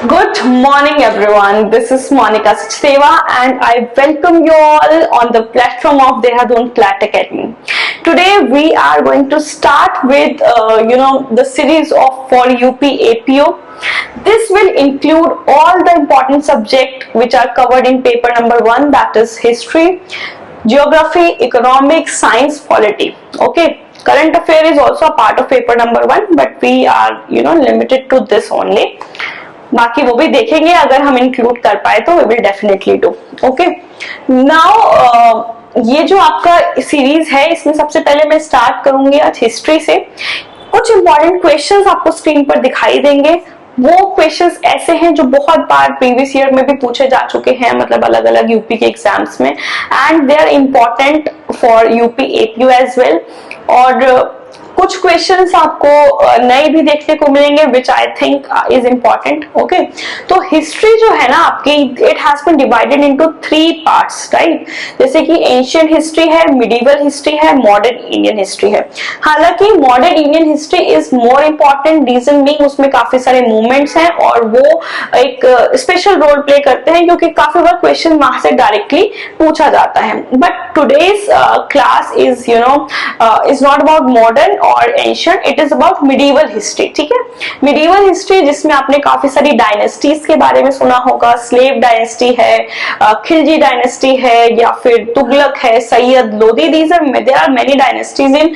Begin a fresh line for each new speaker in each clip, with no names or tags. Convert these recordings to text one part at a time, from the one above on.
Good morning everyone, this is Monica Sachdeva and I welcome you all on the platform of Dehradun CLAT Academy. Today we are going to start with the series of for UP APO. This will include all the important subjects which are covered in paper number 1, that is history, geography, economics, science, polity. Okay. Current affair is also a part of paper number 1, but we are limited to this only. बाकी वो भी देखेंगे, अगर हम include कर पाए तो we will definitely do. Okay, now ये जो आपका सीरीज है इसमें सबसे पहले मैं स्टार्ट करूंगी आज हिस्ट्री से. कुछ इंपॉर्टेंट क्वेश्चंस आपको स्क्रीन पर दिखाई देंगे. वो क्वेश्चंस ऐसे हैं जो बहुत बार प्रीवियस ईयर में भी पूछे जा चुके हैं, मतलब अलग अलग यूपी के एग्जाम्स में, and they are important for UP APU as well. और कुछ क्वेश्चंस आपको नए भी देखने को मिलेंगे which I think is important. Okay, तो हिस्ट्री जो है ना आपकी, it has been divided into 3 parts, right. जैसे कि एंशिएंट हिस्ट्री है, मिडिवल हिस्ट्री है, मॉडर्न इंडियन हिस्ट्री है. हालांकि modern Indian history is more important, reason being उसमें काफी सारे मूवमेंट्स हैं और वो एक स्पेशल रोल प्ले करते हैं क्योंकि काफी बार क्वेश्चन वहां से डायरेक्टली पूछा जाता है. But today's class is is not about modern और ancient, it is about medieval history. ठीक है, मिडिवल हिस्ट्री जिसमें आपने काफी सारी डायनेस्टीज के बारे में सुना होगा. स्लेव डायनेस्टी है, खिलजी डायनेस्टी है, या फिर तुगलक है, Sayyid, Lodi. There are many dynasties in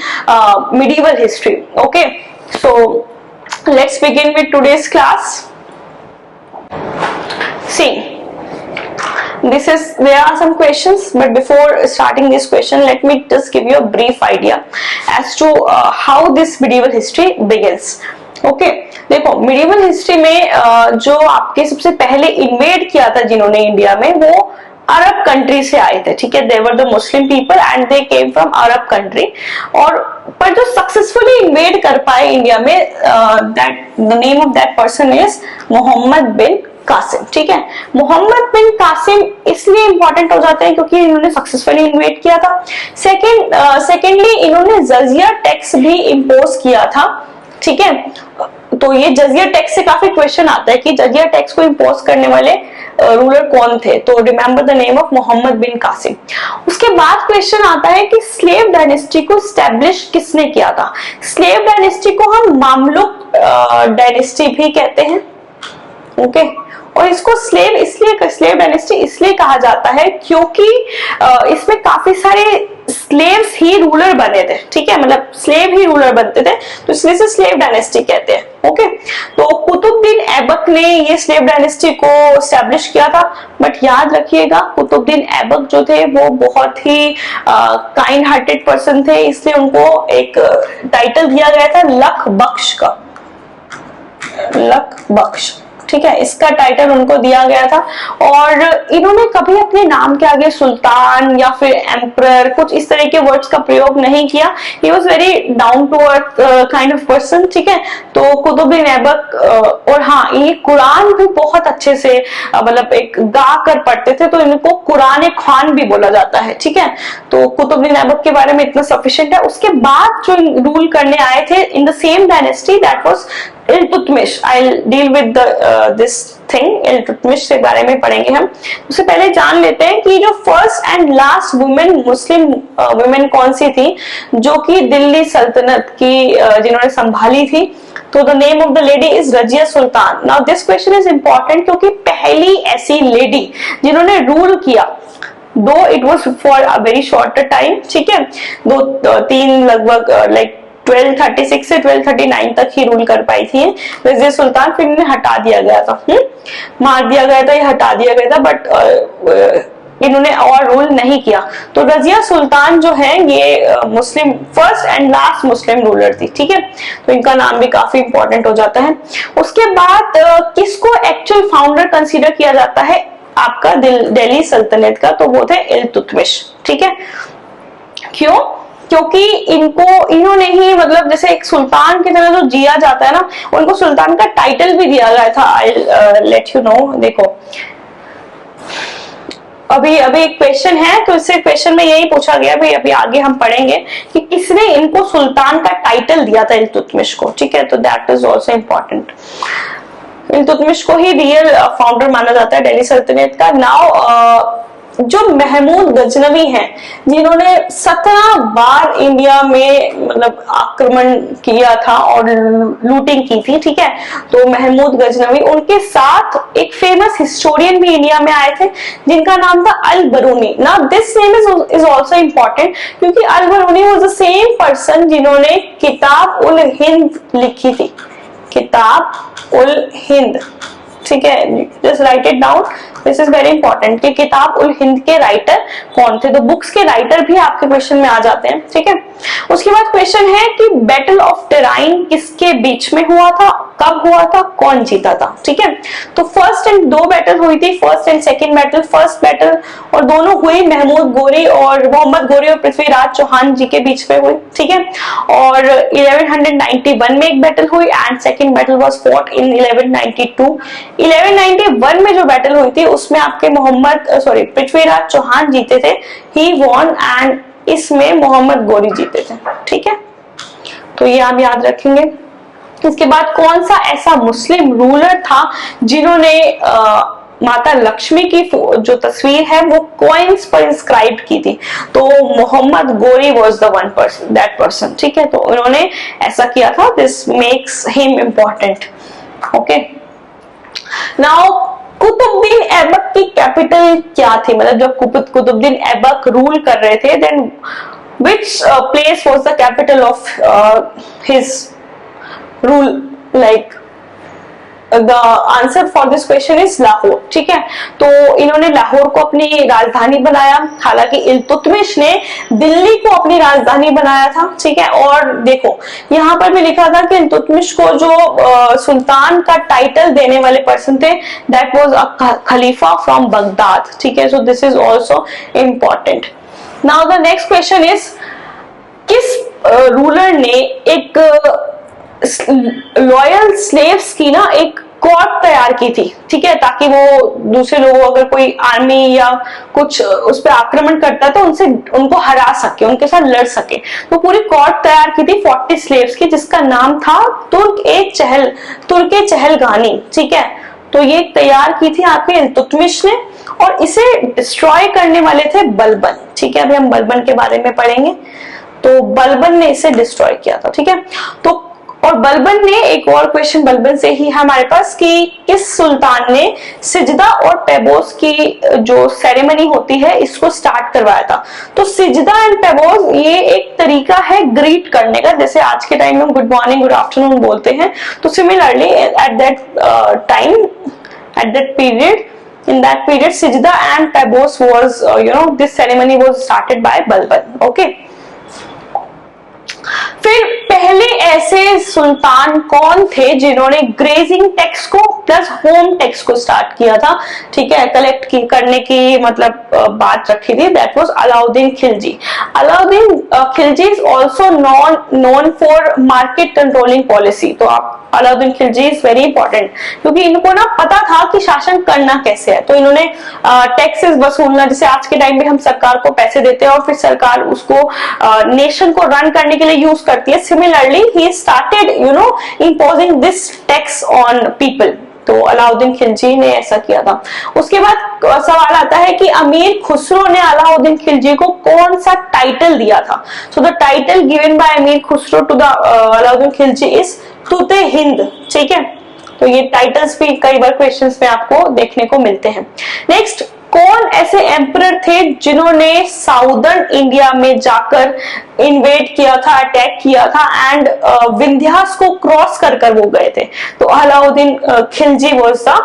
medieval history. Okay, so let's begin with today's class. See, there are some questions, but before starting this question let me just give you a brief idea as to how this medieval history begins. Okay, देखो medieval history में जो आपके सबसे पहले invade किया था जिन्होंने India में, वो अरब कंट्री से आए थे. ठीक है, they were the Muslim people and they came from Arab country. और पर जो सक्सेसफुली इन्वेड कर पाए इंडिया में, the name of that person is Mohammad bin Qasim. ठीक है, मोहम्मद बिन कासिम इसलिए इंपॉर्टेंट हो जाते हैं क्योंकि इन्होंने सक्सेसफुली इन्वेड किया था. सेकेंडली इन्होंने जजिया टैक्स भी इम्पोज किया था. ठीक है, तो ये जजिया टैक्स से काफी क्वेश्चन आता है कि जजिया टैक्स को इम्पोज करने वाले रूलर कौन थे. तो remember the name of Mohammad bin Qasim. उसके बाद क्वेश्चन आता है कि स्लेव डायनेस्टी को स्टैब्लिश किसने किया था. स्लेव डायनेस्टी को हम मामलुक डायनेस्टी भी कहते हैं. ओके, और इसको स्लेव डायनेस्टी इसलिए कहा जाता है क्योंकि इसमें काफी सारे स्लेव्स ही रूलर बने थे. ठीक है, मतलब स्लेव ही रूलर बनते थे, तो इसलिए से स्लेव डायनेस्टी कहते हैं. ओके, तो कुतुबुद्दीन ऐबक ने ये स्लेव डायनेस्टी को स्टैब्लिश किया था. बट याद रखिएगा, कुतुबुद्दीन ऐबक जो थे वो बहुत ही काइंड हार्टेड पर्सन थे, इसलिए उनको एक टाइटल दिया गया था लख बख्श का. लख बख्श, ठीक है, इसका टाइटल उनको दिया गया था. और इन्होंने कभी अपने नाम के आगे सुल्तान या फिर एम्परर कुछ इस तरह के वर्ड्स का प्रयोग नहीं किया. He was very down to earth kind of person. ठीक है, तो कुतुबुद्दीन ऐबक, और हाँ, ये कुरान भी बहुत अच्छे से मतलब एक गा कर पढ़ते थे, तो इनको कुरान खान भी बोला जाता है. ठीक है, तो कुतुबुद्दीन ऐबक के बारे में इतना सफिशिएंट है. उसके बाद जो रूल करने आए थे in the same dynasty, that was Iltutmish. I will deal with this thing. Iltutmish के बारे में पढ़ेंगे हम. उससे पहले जान लेते हैं कि जो first and last women Muslim women कौन सी थी जो कि दिल्ली सल्तनत की जिन्होंने संभाली थी. तो the name of the lady is Razia Sultan. Now this question is important क्योंकि पहली ऐसी लेडी जिन्होंने रूल किया, दो it was for a very short time. ठीक है, 2-3 लगभग लाइक 1236 से 1239 तक ही रूल कर पाई थी रजिया सुल्तान. फिर इन्हें हटा दिया गया था, मार दिया गया था, ये हटा दिया गया था, बट इन्होंने और रूल नहीं किया. तो रजिया सुल्तान जो है ये Muslim first and last Muslim ruler थी. ठीक है, तो इनका नाम भी काफी इंपॉर्टेंट हो जाता है. उसके बाद किसको एक्चुअल फाउंडर कंसीडर किया जाता है आपका दिल्ली सल्तनत का, तो वो थे इल्तुतमिश. ठीक है, क्यों? क्योंकि इन्होंने ही मतलब जैसे एक सुल्तान की तरह जो जिया जाता है ना, उनको सुल्तान का टाइटल भी दिया गया था. I let you know. देखो, अभी एक क्वेश्चन है, तो इससे क्वेश्चन में यही पूछा गया भाई, अभी आगे हम पढ़ेंगे कि किसने इनको सुल्तान का टाइटल दिया था इल्तुतमिश को. ठीक है, तो that is also important. Iltutmish को ही रियल फाउंडर माना जाता है दिल्ली सल्तनत का। नाउ जो महमूद गजनवी हैं, जिन्होंने 17 बार इंडिया में मतलब आक्रमण किया था और लूटिंग की थी, ठीक है, तो महमूद गजनवी, उनके साथ एक फेमस हिस्टोरियन भी इंडिया में आए थे जिनका नाम था Al Biruni. Now this name is also important क्योंकि Al Biruni was the same person जिन्होंने किताब उल हिंद लिखी थी, किताब उल हिंद, ठीक है, just right it down, this is very important कि किताब उल हिंद के राइटर कौन थे। तो बुक्स के राइटर भी आपके क्वेश्चन में आ जाते हैं, ठीक है। उसके बाद क्वेश्चन है कि बैटल ऑफ टेराइन किसके बीच में हुआ था, कब हुआ था, कौन जीता था, ठीक है। तो फर्स्ट एंड 2 बैटल हुई थी, first and second battle. First battle और दोनों हुई मोहम्मद गोरी और पृथ्वीराज चौहान जी के बीच में हुई, ठीक है। और 1191 में एक बैटल हुई and second battle was fought in 1192। 1191 में जो बैटल हुई थी उसमें आपके पृथ्वीराज चौहान जीते थे, ही वॉन, एंड इसमें मोहम्मद गोरी जीते थे, ठीक है। तो ये आप याद रखेंगे। इसके बाद कौन सा ऐसा मुस्लिम रूलर था जिन्होंने माता लक्ष्मी की जो तस्वीर है वो कॉइन्स पर इंस्क्राइब की थी, तो Mohammad Ghori was the that person, ठीक है। तो उन्होंने ऐसा किया था, this makes him important, okay. Now Qutbuddin Aibak की कैपिटल क्या थी, मतलब जब कुतुबुद्दीन ऐबक रूल कर रहे थे, then which place was the capital of his rule, like the answer for this question is Lahore, ठीक है। तो इन्होंने लाहौर को अपनी राजधानी बनाया, हालांकि इल्तुतमिश ने दिल्ली को अपनी राजधानी बनाया था, ठीक है। और देखो यहाँ पर भी लिखा था कि इल्तुतमिश को जो सुल्तान का टाइटल देने वाले पर्सन थे, that was a Khalifa from Baghdad, ठीक है। So this is also important. Now the next question is, किस रूलर ने एक लॉयल स्लेव्स की ना एक कोर्ट तैयार की थी, ठीक है, ताकि वो दूसरे लोगों, अगर कोई आर्मी या कुछ उस पर आक्रमण करता तो उनको हरा सके, उनके साथ लड़ सके। तो पूरी कोर्ट तैयार की थी 40 स्लेव्स की, जिसका नाम था तुर्क चहलगानी, ठीक है। तो ये तैयार की थी आपके इल्तुतमिश ने, और इसे डिस्ट्रॉय करने वाले थे बलबन, ठीक है। अभी हम बलबन के बारे में पढ़ेंगे। तो बलबन ने इसे डिस्ट्रॉय किया था, ठीक है। तो और बलबन ने, एक और क्वेश्चन बलबन से ही हमारे पास, कि किस सुल्तान ने सिजदा और पैबोस की जो सेरेमनी होती है इसको स्टार्ट करवाया था। तो सिजदा एंड पैबोस ये एक तरीका है ग्रीट करने का, जैसे आज के टाइम में गुड मॉर्निंग गुड आफ्टरनून बोलते हैं, तो similarly at that time, at that period, in that period Sijda and Pabos was this ceremony was started by Balban, okay। फिर पहले ऐसे सुल्तान कौन थे जिन्होंने ग्रेजिंग टैक्स को प्लस होम टैक्स को स्टार्ट किया था, ठीक है, कलेक्ट करने की मतलब बात रखी थी, that was Alauddin Khilji. Alauddin Khilji is also known for market controlling policy. तो आप Alauddin Khilji is very important क्योंकि इनको ना पता था कि शासन करना कैसे है, तो इन्होंने टैक्सेस वसूलना, जैसे आज के टाइम में हम सरकार को पैसे देते हैं और फिर सरकार उसको नेशन को रन करने के लिए यूज करती है, similarly he started imposing this tax on people। तो अलाउद्दीन खिलजी ने ऐसा किया था। उसके बाद सवाल आता है कि अमीर खुसरो ने अलाउद्दीन खिलजी को कौन सा टाइटल दिया था। So the title given by Amir Khusro to the Alauddin Khilji is तूते हिंद, ठीक है। तो ये टाइटल्स भी कई बार क्वेश्चंस में आपको देखने को मिलते हैं। नेक्स्ट, कौन ऐसे एम्परर थे जिन्होंने साउदर्न इंडिया में जाकर इन्वेड किया था, अटैक किया था एंड विंध्यास को क्रॉस कर वो गए थे। तो Alauddin Khilji was the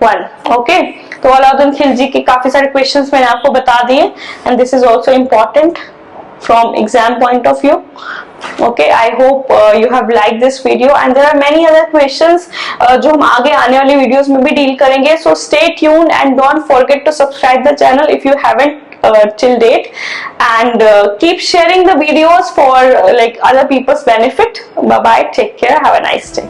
one, okay. तो अलाउद्दीन खिलजी के काफी सारे क्वेश्चंस मैंने आपको बता दिए and this is also important from exam point of view, okay। I hope you have liked this video and there are many other questions जो हम आगे आने वाली वीडियोस में भी डील करेंगे। So stay tuned and don't forget to subscribe the channel if you haven't till date, and keep sharing the videos for like other people's benefit. Bye bye, take care, have a nice day.